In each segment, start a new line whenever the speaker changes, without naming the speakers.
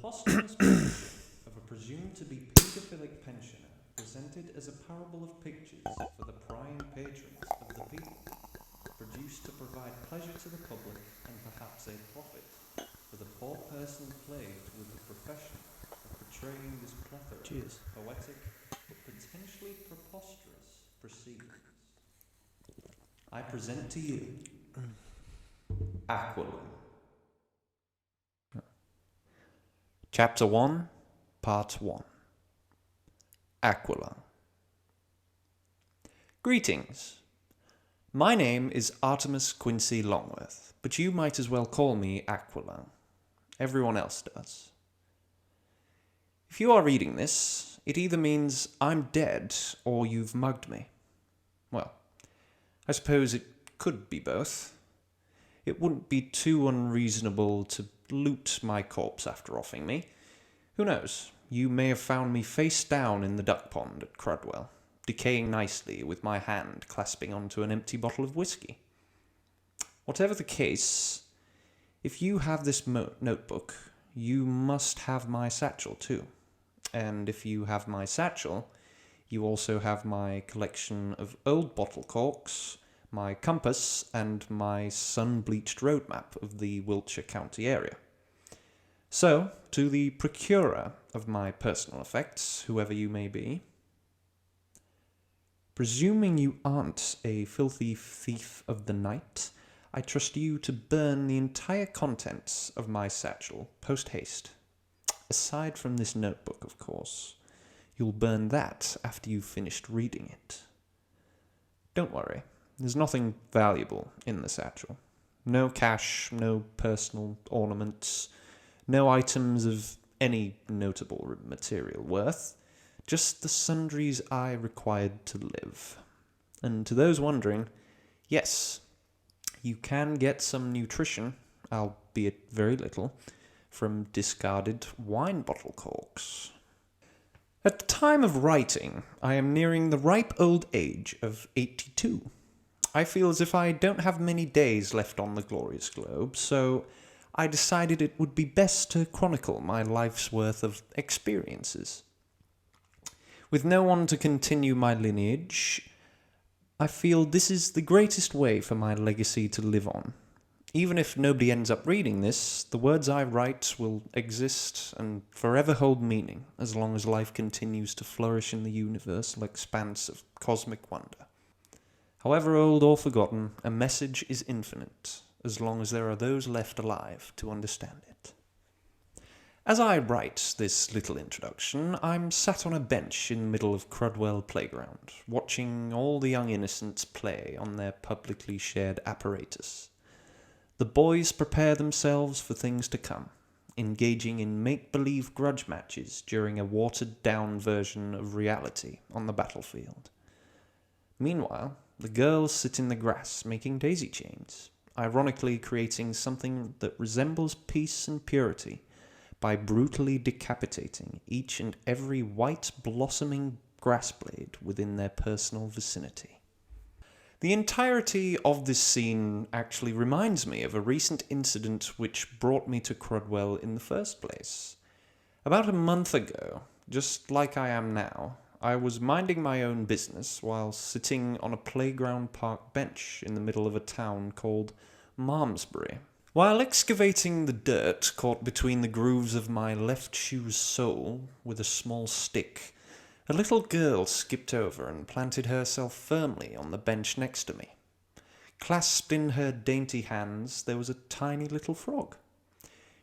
preposterous picture of a presumed-to-be paedophilic pensioner presented as a parable of pictures for the prying patrons of the people, produced to provide pleasure to the public and perhaps a profit for the poor person plagued with the profession of portraying this plethora of poetic but potentially preposterous proceedings. I present to you Aqualung. Chapter 1, Part 1. Aqualung. Greetings. My name is Artemis Quincy Longworth, but you might as well call me Aqualung. Everyone else does. If you are reading this, it either means I'm dead or you've mugged me. Well, I suppose it could be both. It wouldn't be too unreasonable to loot my corpse after offing me. Who knows? You may have found me face down in the duck pond at Crudwell, decaying nicely with my hand clasping onto an empty bottle of whiskey. Whatever the case, if you have this notebook, you must have my satchel too. And if you have my satchel, you also have my collection of old bottle corks, my compass, and my sun-bleached roadmap of the Wiltshire County area. So, to the procurer of my personal effects, whoever you may be, presuming you aren't a filthy thief of the night, I trust you to burn the entire contents of my satchel post-haste. Aside from this notebook, of course. You'll burn that after you've finished reading it. Don't worry. There's nothing valuable in the satchel. No cash, no personal ornaments, no items of any notable material worth, just the sundries I required to live. And to those wondering, yes, you can get some nutrition, albeit very little, from discarded wine bottle corks. At the time of writing, I am nearing the ripe old age of 82. I feel as if I don't have many days left on the glorious globe, so I decided it would be best to chronicle my life's worth of experiences. With no one to continue my lineage, I feel this is the greatest way for my legacy to live on. Even if nobody ends up reading this, the words I write will exist and forever hold meaning as long as life continues to flourish in the universal expanse of cosmic wonder. However old or forgotten, a message is infinite, as long as there are those left alive to understand it. As I write this little introduction, I'm sat on a bench in the middle of Crudwell Playground, watching all the young innocents play on their publicly shared apparatus. The boys prepare themselves for things to come, engaging in make-believe grudge matches during a watered-down version of reality on the battlefield. Meanwhile, the girls sit in the grass making daisy chains, ironically creating something that resembles peace and purity by brutally decapitating each and every white blossoming grass blade within their personal vicinity. The entirety of this scene actually reminds me of a recent incident which brought me to Crudwell in the first place. About a month ago, just like I am now, I was minding my own business while sitting on a playground park bench in the middle of a town called Malmesbury. While excavating the dirt caught between the grooves of my left shoe's sole with a small stick, a little girl skipped over and planted herself firmly on the bench next to me. Clasped in her dainty hands there was a tiny little frog.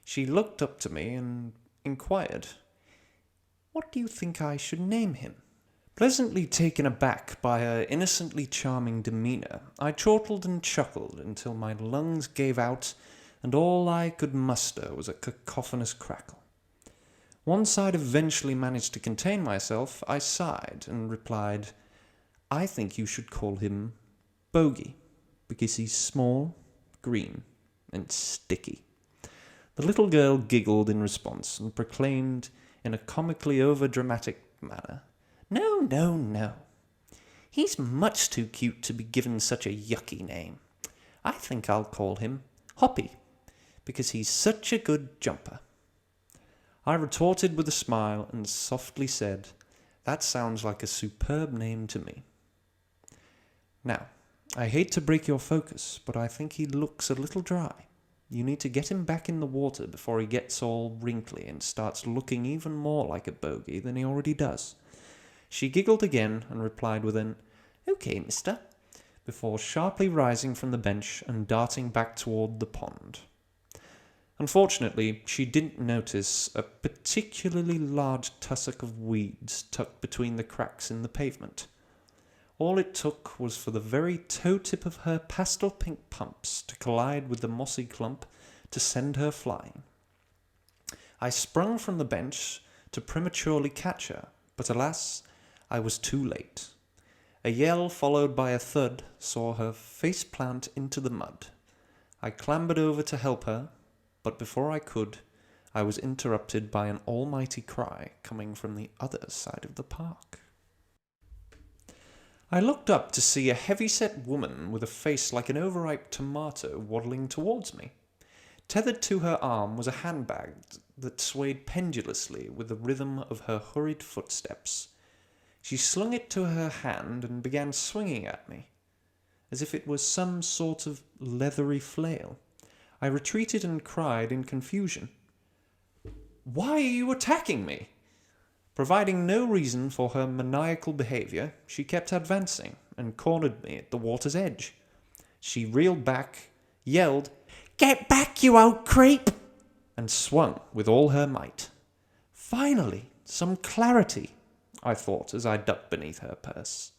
She looked up to me and inquired, "What do you think I should name him?" Pleasantly taken aback by her innocently charming demeanour, I chortled and chuckled until my lungs gave out and all I could muster was a cacophonous crackle. Once I'd eventually managed to contain myself, I sighed and replied, "I think you should call him Bogey, because he's small, green, and sticky." The little girl giggled in response and proclaimed in a comically overdramatic manner, "No, no, no. He's much too cute to be given such a yucky name. I think I'll call him Hoppy, because he's such a good jumper." I retorted with a smile and softly said, "That sounds like a superb name to me." "Now, I hate to break your focus, but I think he looks a little dry. You need to get him back in the water before he gets all wrinkly and starts looking even more like a bogey than he already does." She giggled again and replied with an, "Okay, mister," before sharply rising from the bench and darting back toward the pond. Unfortunately, she didn't notice a particularly large tussock of weeds tucked between the cracks in the pavement. All it took was for the very toe tip of her pastel pink pumps to collide with the mossy clump to send her flying. I sprung from the bench to prematurely catch her, but alas, I was too late. A yell followed by a thud saw her face plant into the mud. I clambered over to help her, but before I could, I was interrupted by an almighty cry coming from the other side of the park. I looked up to see a heavy-set woman with a face like an overripe tomato waddling towards me. Tethered to her arm was a handbag that swayed pendulously with the rhythm of her hurried footsteps. She slung it to her hand and began swinging at me, as if it was some sort of leathery flail. I retreated and cried in confusion, "Why are you attacking me?" Providing no reason for her maniacal behavior, she kept advancing and cornered me at the water's edge. She reeled back, yelled, "Get back, you old creep!" and swung with all her might. Finally, some clarity, I thought as I ducked beneath her purse.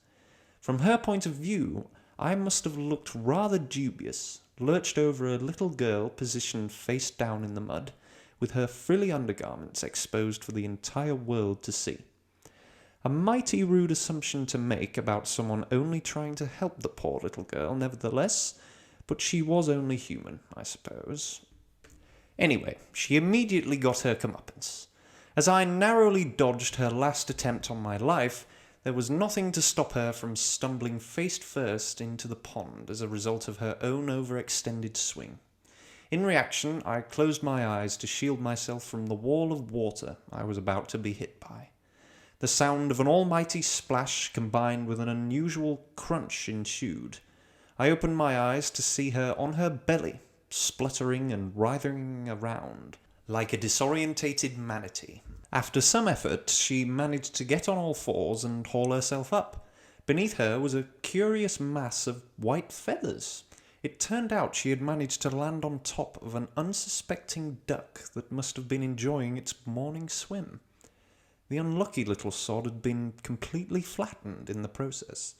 From her point of view, I must have looked rather dubious, lurched over a little girl positioned face down in the mud, with her frilly undergarments exposed for the entire world to see. A mighty rude assumption to make about someone only trying to help the poor little girl, nevertheless, but she was only human, I suppose. Anyway, she immediately got her comeuppance. As I narrowly dodged her last attempt on my life, there was nothing to stop her from stumbling face first into the pond as a result of her own overextended swing. In reaction, I closed my eyes to shield myself from the wall of water I was about to be hit by. The sound of an almighty splash combined with an unusual crunch ensued. I opened my eyes to see her on her belly, spluttering and writhing around like a disorientated manatee. After some effort, she managed to get on all fours and haul herself up. Beneath her was a curious mass of white feathers. It turned out she had managed to land on top of an unsuspecting duck that must have been enjoying its morning swim. The unlucky little sod had been completely flattened in the process.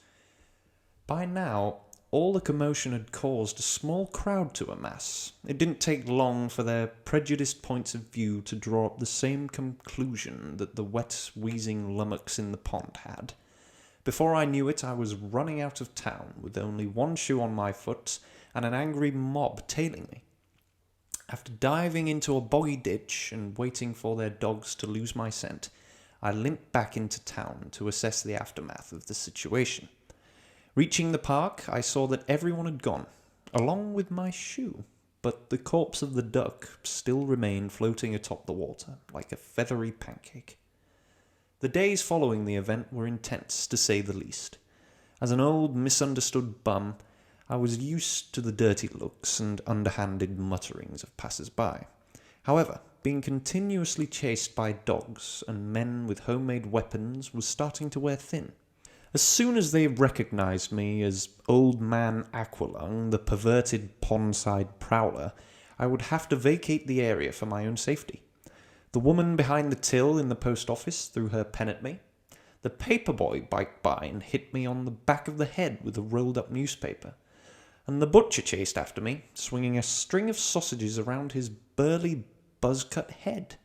By now, all the commotion had caused a small crowd to amass. It didn't take long for their prejudiced points of view to draw up the same conclusion that the wet, wheezing lummox in the pond had. Before I knew it, I was running out of town with only one shoe on my foot and an angry mob tailing me. After diving into a boggy ditch and waiting for their dogs to lose my scent, I limped back into town to assess the aftermath of the situation. Reaching the park, I saw that everyone had gone, along with my shoe, but the corpse of the duck still remained floating atop the water like a feathery pancake. The days following the event were intense, to say the least. As an old, misunderstood bum, I was used to the dirty looks and underhanded mutterings of passers-by. However, being continuously chased by dogs and men with homemade weapons was starting to wear thin. As soon as they recognized me as Old Man Aqualung, the perverted pondside prowler, I would have to vacate the area for my own safety. The woman behind the till in the post office threw her pen at me. The paperboy biked by and hit me on the back of the head with a rolled-up newspaper. And the butcher chased after me, swinging a string of sausages around his burly, buzz-cut head.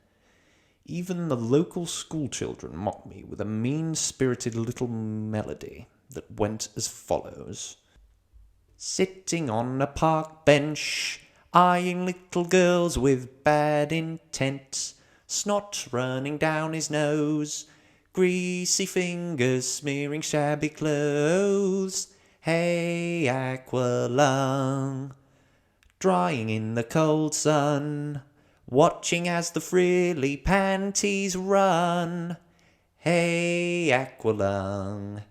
Even the local schoolchildren mocked me with a mean-spirited little melody that went as follows. Sitting on a park bench, eyeing little girls with bad intent, snot running down his nose, greasy fingers smearing shabby clothes. Hey, Aqualung, drying in the cold sun, watching as the frilly panties run. Hey, Aqualung,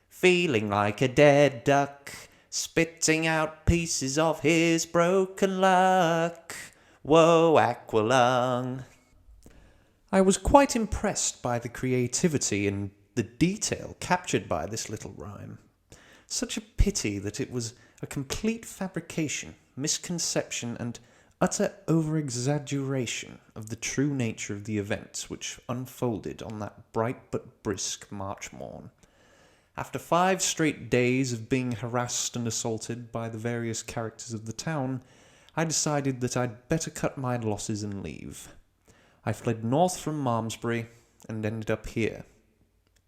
feeling like a dead duck, spitting out pieces of his broken luck. Whoa, Aqualung. I was quite impressed by the creativity and the detail captured by this little rhyme. Such a pity that it was a complete fabrication, misconception, and utter over-exaggeration of the true nature of the events which unfolded on that bright but brisk March morn. After 5 straight days of being harassed and assaulted by the various characters of the town, I decided that I'd better cut my losses and leave. I fled north from Malmesbury and ended up here,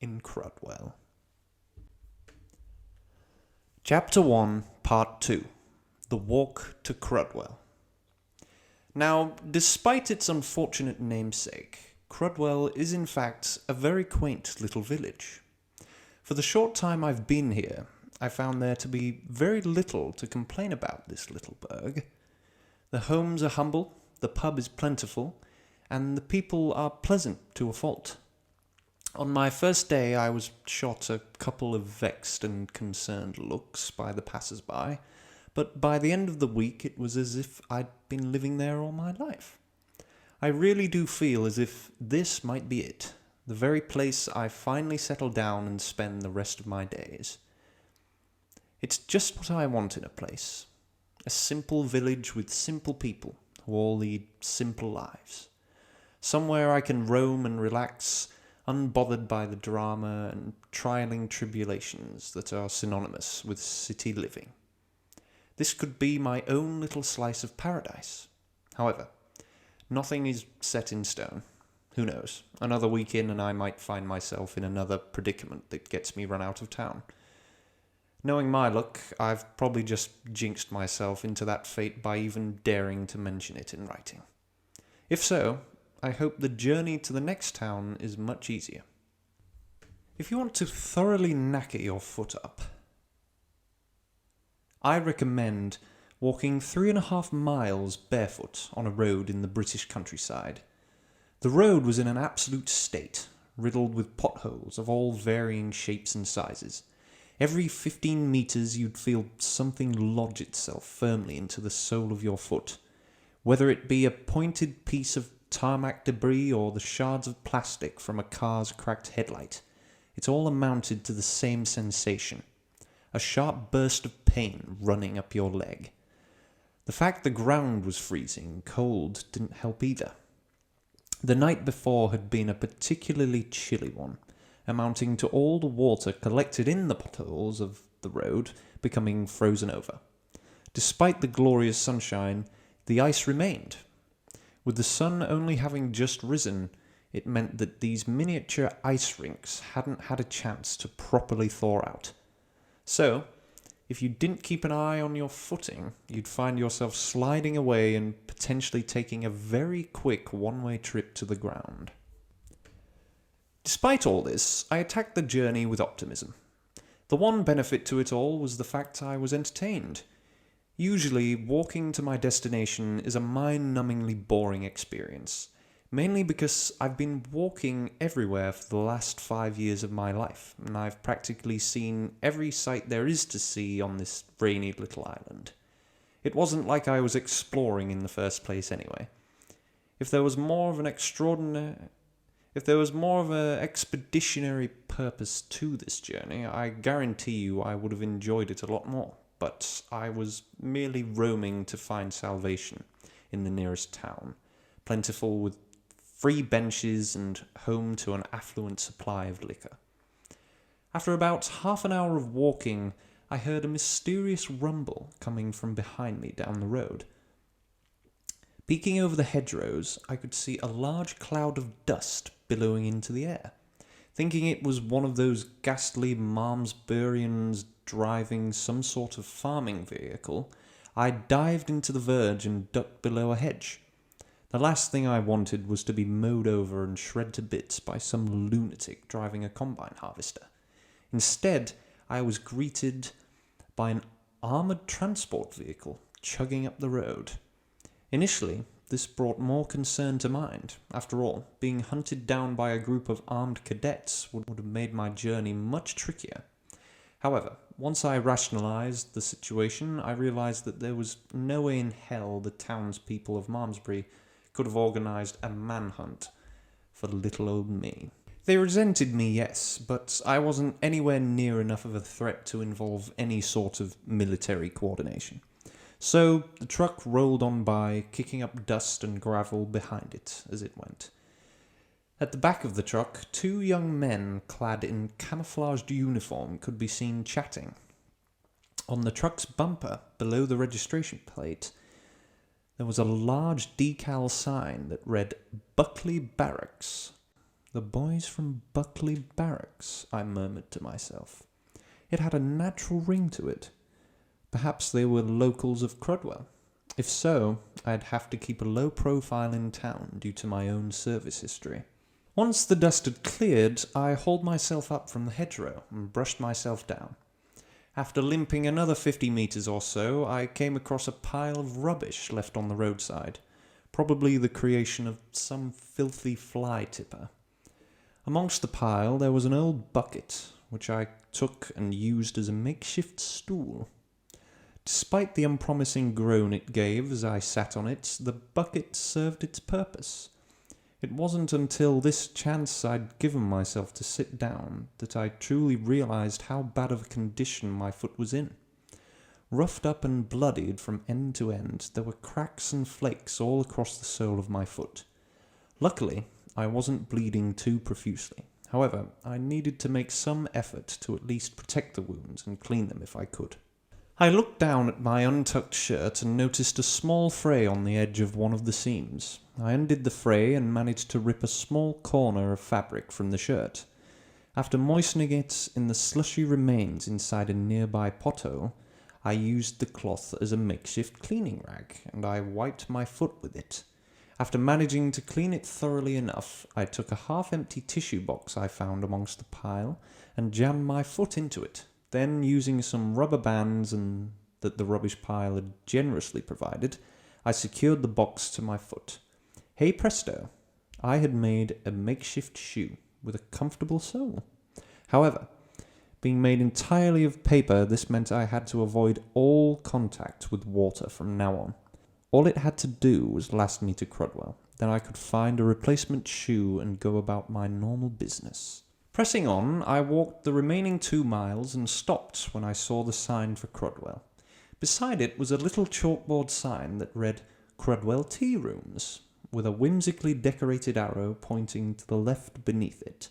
in Crudwell. Chapter 1, Part 2. The Walk to Crudwell. Now, despite its unfortunate namesake, Crudwell is in fact a very quaint little village. For the short time I've been here, I found there to be very little to complain about this little burg. The homes are humble, the pub is plentiful, and the people are pleasant to a fault. On my first day I was shot a couple of vexed and concerned looks by the passers-by, but by the end of the week it was as if I'd been living there all my life. I really do feel as if this might be it, the very place I finally settle down and spend the rest of my days. It's just what I want in a place. A simple village with simple people who all lead simple lives. Somewhere I can roam and relax, unbothered by the drama and trialing tribulations that are synonymous with city living. This could be my own little slice of paradise. However, nothing is set in stone. Who knows? Another week in and I might find myself in another predicament that gets me run out of town. Knowing my luck, I've probably just jinxed myself into that fate by even daring to mention it in writing. If so, I hope the journey to the next town is much easier. If you want to thoroughly knacker your foot up, I recommend walking 3.5 miles barefoot on a road in the British countryside. The road was in an absolute state, riddled with potholes of all varying shapes and sizes. Every 15 metres you'd feel something lodge itself firmly into the sole of your foot, whether it be a pointed piece of tarmac debris or the shards of plastic from a car's cracked headlight. It all amounted to the same sensation, a sharp burst of pain running up your leg. The fact the ground was freezing cold didn't help either. The night before had been a particularly chilly one, amounting to all the water collected in the potholes of the road becoming frozen over. Despite the glorious sunshine, the ice remained. With the sun only having just risen, it meant that these miniature ice rinks hadn't had a chance to properly thaw out. So, if you didn't keep an eye on your footing, you'd find yourself sliding away and potentially taking a very quick one-way trip to the ground. Despite all this, I attacked the journey with optimism. The one benefit to it all was the fact I was entertained. Usually, walking to my destination is a mind-numbingly boring experience, mainly because I've been walking everywhere for the last 5 years of my life, and I've practically seen every sight there is to see on this rainy little island. It wasn't like I was exploring in the first place anyway. If there was more of an expeditionary purpose to this journey, I guarantee you I would have enjoyed it a lot more. But I was merely roaming to find salvation in the nearest town, plentiful with free benches and home to an affluent supply of liquor. After about half an hour of walking, I heard a mysterious rumble coming from behind me down the road. Peeking over the hedgerows, I could see a large cloud of dust billowing into the air. Thinking it was one of those ghastly Malmesburians driving some sort of farming vehicle, I dived into the verge and ducked below a hedge. The last thing I wanted was to be mowed over and shred to bits by some lunatic driving a combine harvester. Instead, I was greeted by an armoured transport vehicle chugging up the road. Initially, this brought more concern to mind. After all, being hunted down by a group of armed cadets would have made my journey much trickier. However, once I rationalised the situation, I realised that there was no way in hell the townspeople of Malmesbury could have organised a manhunt for little old me. They resented me, yes, but I wasn't anywhere near enough of a threat to involve any sort of military coordination. So the truck rolled on by, kicking up dust and gravel behind it as it went. At the back of the truck, two young men clad in camouflaged uniform could be seen chatting. On the truck's bumper, below the registration plate, there was a large decal sign that read Buckley Barracks. The boys from Buckley Barracks, I murmured to myself. It had a natural ring to it. Perhaps they were locals of Crudwell. If so, I'd have to keep a low profile in town due to my own service history. Once the dust had cleared, I hauled myself up from the hedgerow and brushed myself down. After limping another 50 metres or so, I came across a pile of rubbish left on the roadside, probably the creation of some filthy fly tipper. Amongst the pile there was an old bucket, which I took and used as a makeshift stool. Despite the unpromising groan it gave as I sat on it, the bucket served its purpose. It wasn't until this chance I'd given myself to sit down that I truly realised how bad of a condition my foot was in. Roughed up and bloodied from end to end, there were cracks and flakes all across the sole of my foot. Luckily, I wasn't bleeding too profusely. However, I needed to make some effort to at least protect the wounds and clean them if I could. I looked down at my untucked shirt and noticed a small fray on the edge of one of the seams. I undid the fray and managed to rip a small corner of fabric from the shirt. After moistening it in the slushy remains inside a nearby pothole, I used the cloth as a makeshift cleaning rag, and I wiped my foot with it. After managing to clean it thoroughly enough, I took a half-empty tissue box I found amongst the pile and jammed my foot into it. Then, using some rubber bands that the rubbish pile had generously provided, I secured the box to my foot. Hey presto! I had made a makeshift shoe with a comfortable sole. However, being made entirely of paper, this meant I had to avoid all contact with water from now on. All it had to do was last me to Crudwell. Then I could find a replacement shoe and go about my normal business. Pressing on, I walked the remaining 2 miles and stopped when I saw the sign for Crudwell. Beside it was a little chalkboard sign that read Crudwell Tea Rooms, with a whimsically decorated arrow pointing to the left beneath it.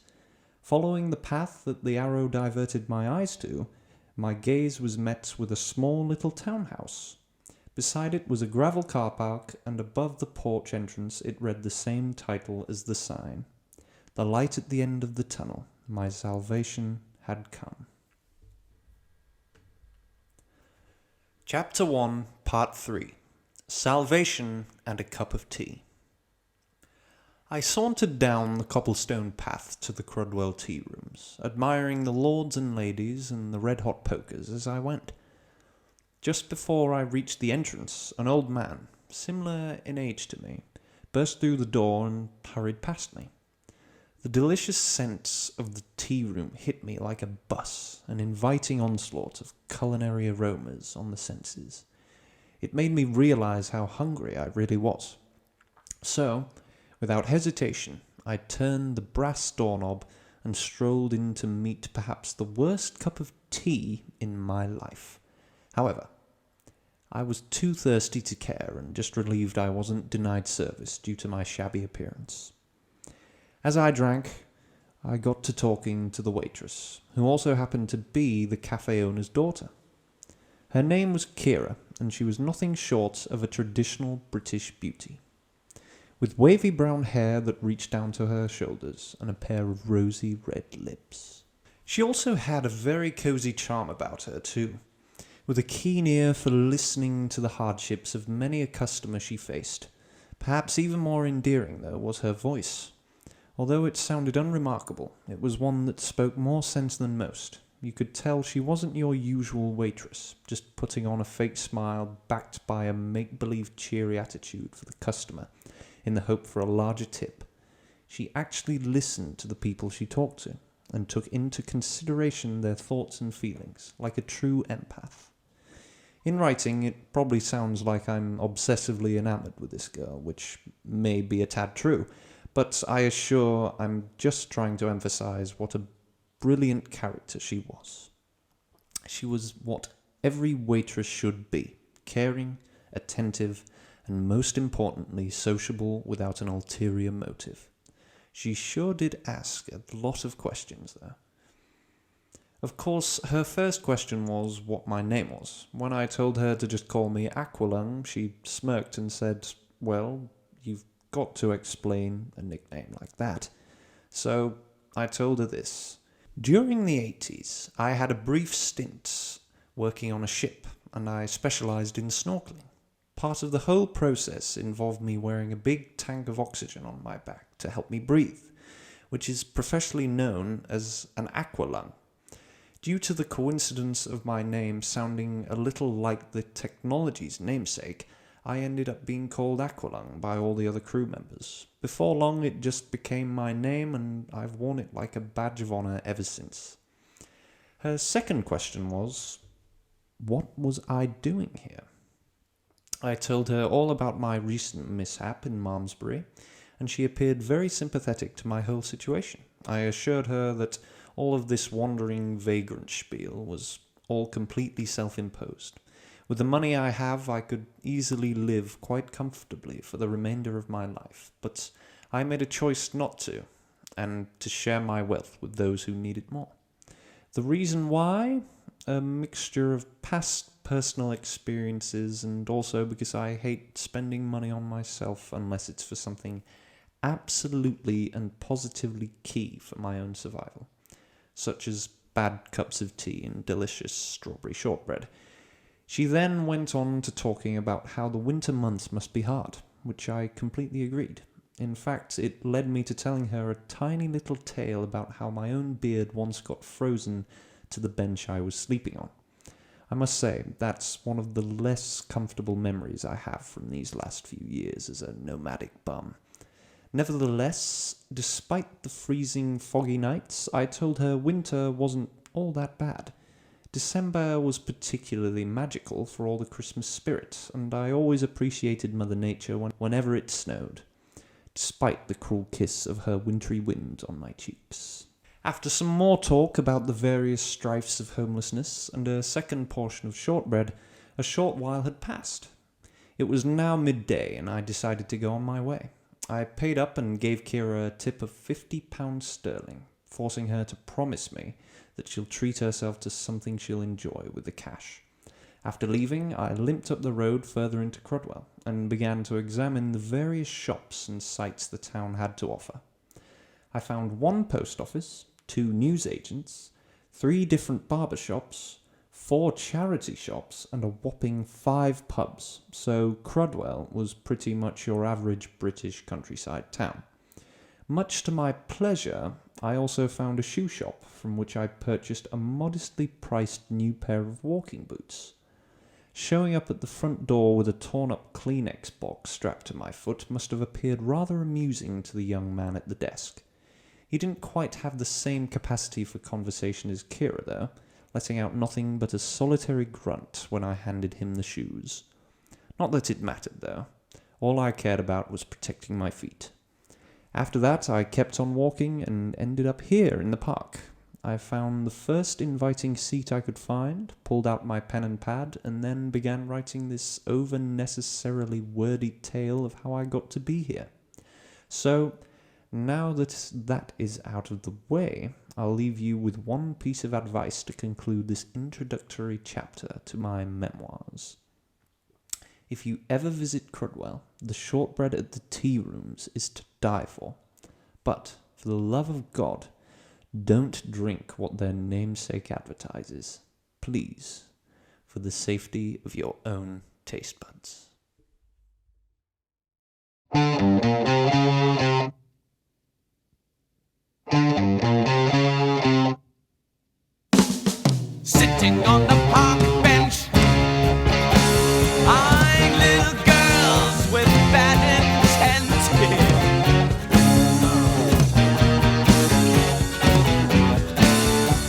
Following the path that the arrow diverted my eyes to, my gaze was met with a small little townhouse. Beside it was a gravel car park, and above the porch entrance it read the same title as the sign. The light at the end of the tunnel. My salvation had come. Chapter 1, Part 3. Salvation and a Cup of Tea. I sauntered down the cobblestone path to the Crudwell Tea Rooms, admiring the lords and ladies and the red-hot pokers as I went. Just before I reached the entrance, an old man, similar in age to me, burst through the door and hurried past me. The delicious scents of the tea room hit me like a bus, an inviting onslaught of culinary aromas on the senses. It made me realize how hungry I really was. So, without hesitation, I turned the brass doorknob and strolled in to meet perhaps the worst cup of tea in my life. However, I was too thirsty to care and just relieved I wasn't denied service due to my shabby appearance. As I drank, I got to talking to the waitress, who also happened to be the cafe owner's daughter. Her name was Kira, and she was nothing short of a traditional British beauty, with wavy brown hair that reached down to her shoulders and a pair of rosy red lips. She also had a very cosy charm about her, too, with a keen ear for listening to the hardships of many a customer she faced. Perhaps even more endearing, though, was her voice. Although it sounded unremarkable, it was one that spoke more sense than most. You could tell she wasn't your usual waitress, just putting on a fake smile backed by a make-believe cheery attitude for the customer, in the hope for a larger tip. She actually listened to the people she talked to, and took into consideration their thoughts and feelings, like a true empath. In writing, it probably sounds like I'm obsessively enamored with this girl, which may be a tad true, but I assure I'm just trying to emphasize what a brilliant character she was. She was what every waitress should be: caring, attentive, and most importantly, sociable without an ulterior motive. She sure did ask a lot of questions, though. Of course, her first question was what my name was. When I told her to just call me Aqualung, she smirked and said, "Well, you've got to explain a nickname like that." So I told her this. During the 80s, I had a brief stint working on a ship, and I specialized in snorkeling. Part of the whole process involved me wearing a big tank of oxygen on my back to help me breathe, which is professionally known as an aqualung. Due to the coincidence of my name sounding a little like the technology's namesake, I ended up being called Aqualung by all the other crew members. Before long, it just became my name, and I've worn it like a badge of honor ever since. Her second question was, what was I doing here? I told her all about my recent mishap in Malmesbury, and she appeared very sympathetic to my whole situation. I assured her that all of this wandering vagrant spiel was all completely self-imposed. With the money I have, I could easily live quite comfortably for the remainder of my life, but I made a choice not to, and to share my wealth with those who need it more. The reason why? A mixture of past personal experiences, and also because I hate spending money on myself unless it's for something absolutely and positively key for my own survival, such as bad cups of tea and delicious strawberry shortbread. She then went on to talking about how the winter months must be hard, which I completely agreed. In fact, it led me to telling her a tiny little tale about how my own beard once got frozen to the bench I was sleeping on. I must say, that's one of the less comfortable memories I have from these last few years as a nomadic bum. Nevertheless, despite the freezing, foggy nights, I told her winter wasn't all that bad. December was particularly magical for all the Christmas spirit, and I always appreciated Mother Nature whenever it snowed, despite the cruel kiss of her wintry wind on my cheeks. After some more talk about the various strifes of homelessness and a second portion of shortbread, a short while had passed. It was now midday, and I decided to go on my way. I paid up and gave Kira a tip of £50 sterling, forcing her to promise me that she'll treat herself to something she'll enjoy with the cash. After leaving, I limped up the road further into Crudwell, and began to examine the various shops and sights the town had to offer. I found one post office, 2 newsagents, 3 different barber shops, 4 charity shops, and a whopping 5 pubs, so Crudwell was pretty much your average British countryside town. Much to my pleasure, I also found a shoe shop from which I purchased a modestly priced new pair of walking boots. Showing up at the front door with a torn-up Kleenex box strapped to my foot must have appeared rather amusing to the young man at the desk. He didn't quite have the same capacity for conversation as Kira, though, letting out nothing but a solitary grunt when I handed him the shoes. Not that it mattered, though. All I cared about was protecting my feet. After that, I kept on walking and ended up here in the park. I found the first inviting seat I could find, pulled out my pen and pad, and then began writing this over-necessarily wordy tale of how I got to be here. So, now that that is out of the way, I'll leave you with one piece of advice to conclude this introductory chapter to my memoirs. If you ever visit Crudwell, the shortbread at the tea rooms is to die for. But, for the love of God, don't drink what their namesake advertises. Please, for the safety of your own taste buds.
sitting on the park bench, eyeing little girls with bad intent.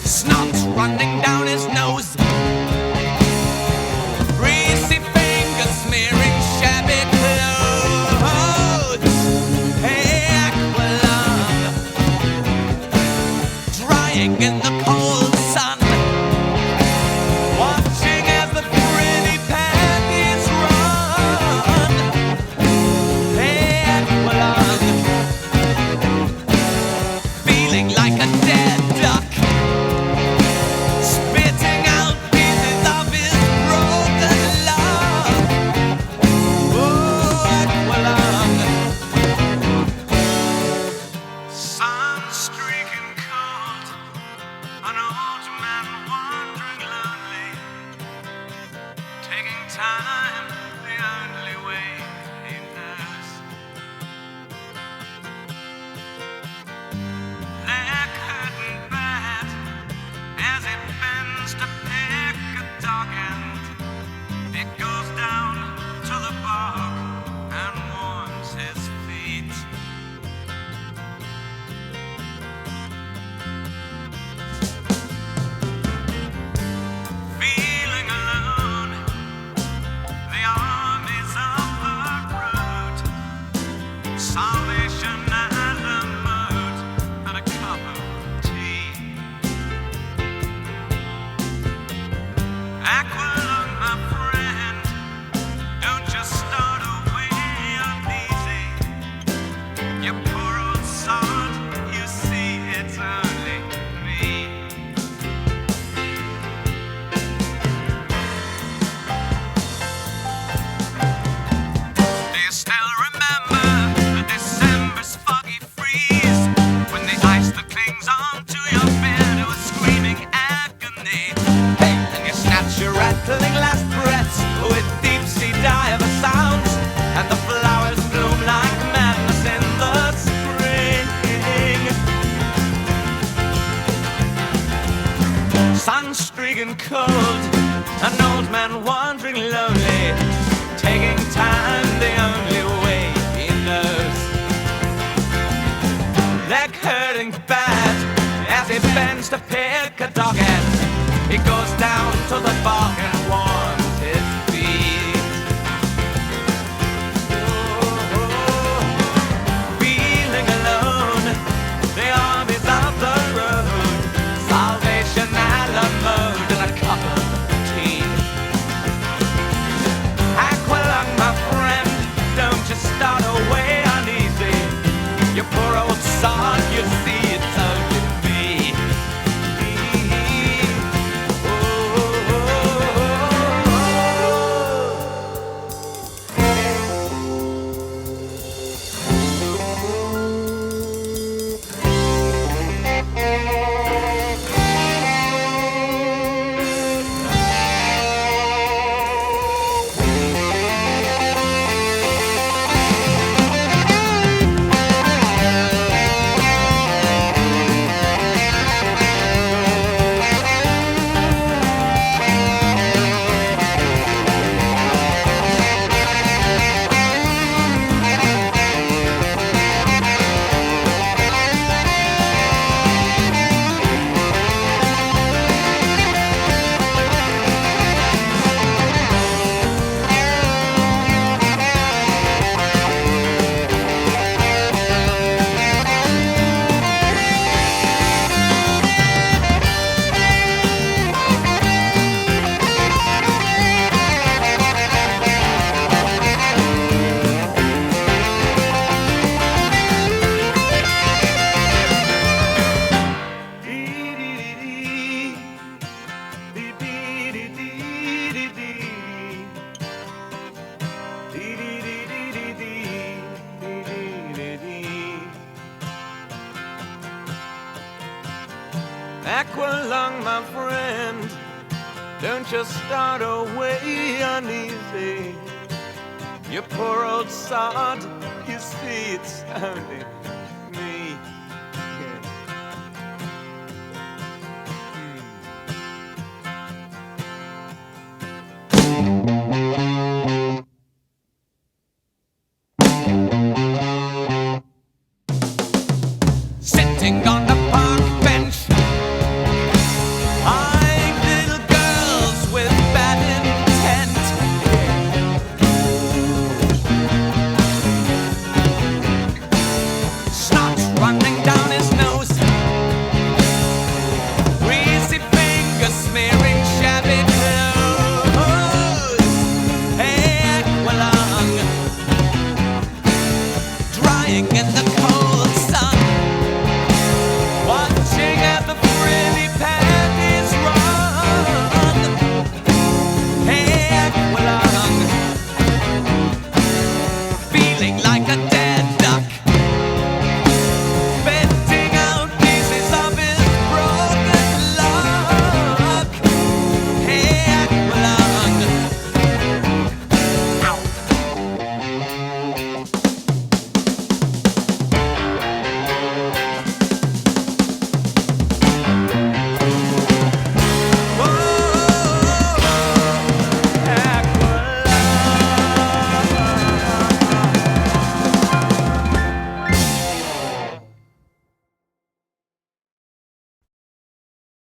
Snot's running down his nose, greasy fingers smearing shabby clothes. Hey, Aqualung, drying in the cold sun, watching as the pretty panties run. Hey, Aqualung, feeling like a dead duck, spitting out pieces of his broken love. Oh, Aqualung, sun streaking cold, an old man wandering lonely, taking time the only way he knows. Leg hurting bad as it bends to pick a dog end. It goes down to the bog and warms his feet. Feeling alone, the armies of the road, salvation and a mood and a cup of tea. Aqualung, my friend, don't just start away uneasy. You poor old sod, you see it's only me. Do you still remember the December's foggy freeze, when the ice that clings onto your beard was screaming agony? Hey, and you snatch your rattling last breaths with deep sea diver sounds, and the flowers bloom like madness in the spring. Sun streaking cold, an old man wandering lonely, taking time the only way he knows. Leg hurting bad as he bends to pick a dog end. He goes down to the bog and warms his feet. Feeling alone, the armies of the road, salvation and a mode and a cup of tea. Aqualung, my friend, don't just start away uneasy. You poor old sod, you see it's only me. Aqualung, my friend, don't just start away uneasy. You poor old sod, you see it's only